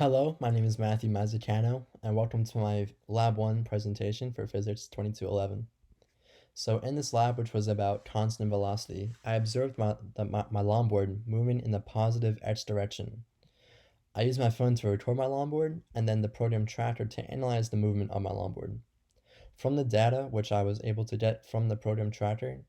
Hello, my name is Matthew Mazzucano, and welcome to my Lab 1 presentation for Physics 2211. So in this lab, which was about constant velocity, I observed my longboard moving in the positive x direction. I used my phone to record my longboard, and then the program tracker to analyze the movement of my longboard. From the data, which I was able to get from the program tracker,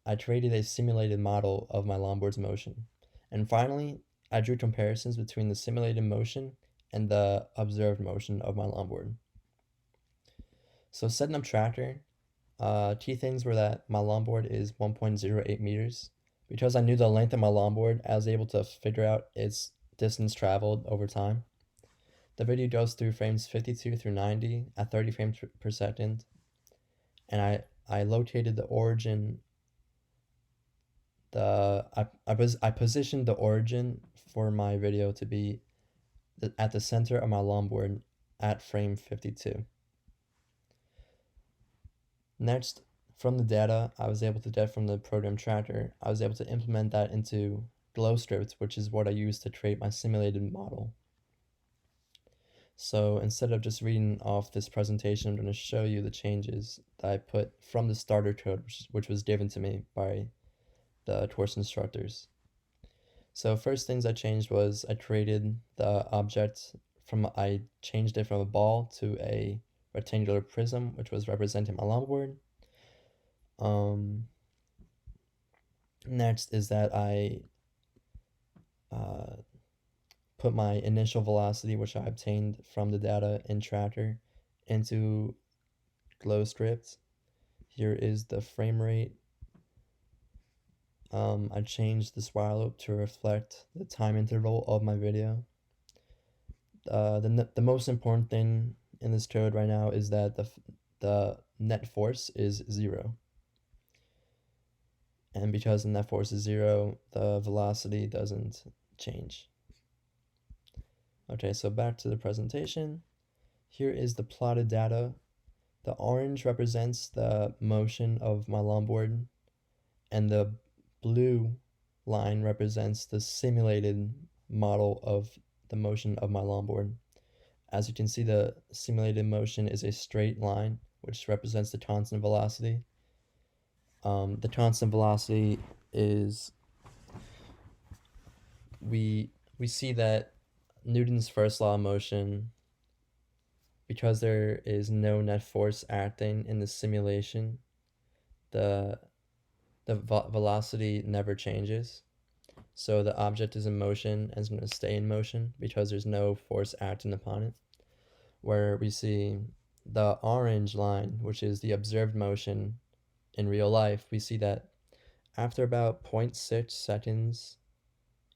I created a simulated model of my longboard's motion. And finally, I drew comparisons between the simulated motion and the observed motion of my longboard. So setting up tracker, key things were that my longboard is 1.08 meters. Because I knew the length of my longboard, I was able to figure out its distance traveled over time. The video goes through frames 52 through 90 at 30 frames per second. And I located the origin I positioned the origin for my video to be at the center of my longboard at frame 52. Next, from the data I was able to get from the program tracker, I was able to implement that into GlowScript, which is what I used to create my simulated model. So instead of just reading off this presentation, I'm going to show you the changes that I put from the starter code, which was given to me by the course instructors. So first things I changed was I created the object I changed it from a ball to a rectangular prism, which was representing my longboard. Next is that I put my initial velocity, which I obtained from the data in tracker, into GlowScript. Here is the frame rate. I changed this while loop to reflect the time interval of my video. The most important thing in this code right now is that the net force is 0. And because the net force is 0, the velocity doesn't change. Okay, so back to the presentation. Here is the plotted data. The orange represents the motion of my longboard, and the blue line represents the simulated model of the motion of my longboard. As you can see, the simulated motion is a straight line, which represents the constant velocity. The constant velocity is, we see that Newton's first law of motion, because there is no net force acting in the simulation, the velocity never changes. So the object is in motion and is going to stay in motion because there's no force acting upon it. Where we see the orange line, which is the observed motion in real life, we see that after about 0.6 seconds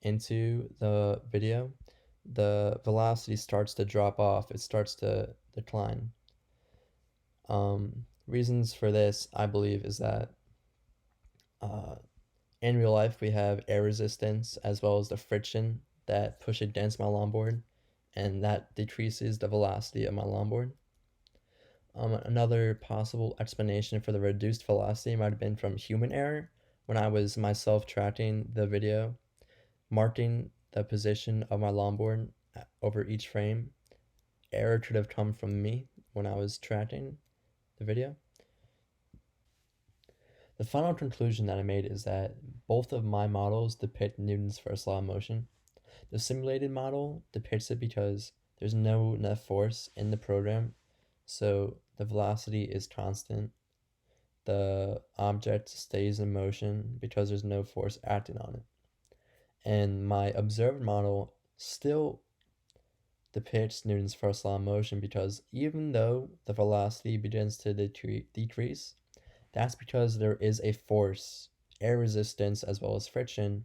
into the video, the velocity starts to drop off. It starts to decline. Reasons for this, I believe, is that in real life we have air resistance as well as the friction that push against my longboard, and that decreases the velocity of my longboard. Another possible explanation for the reduced velocity might have been from human error. When I was myself tracking the video, marking the position of my longboard over each frame, error could have come from me when I was tracking the video. The final conclusion that I made is that both of my models depict Newton's first law of motion. The simulated model depicts it because there's no net force in the program, so the velocity is constant. The object stays in motion because there's no force acting on it. And my observed model still depicts Newton's first law of motion because even though the velocity begins to decrease, that's because there is a force, air resistance as well as friction,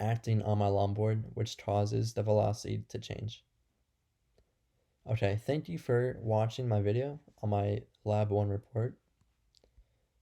acting on my longboard, which causes the velocity to change. Okay, thank you for watching my video on my Lab 1 report.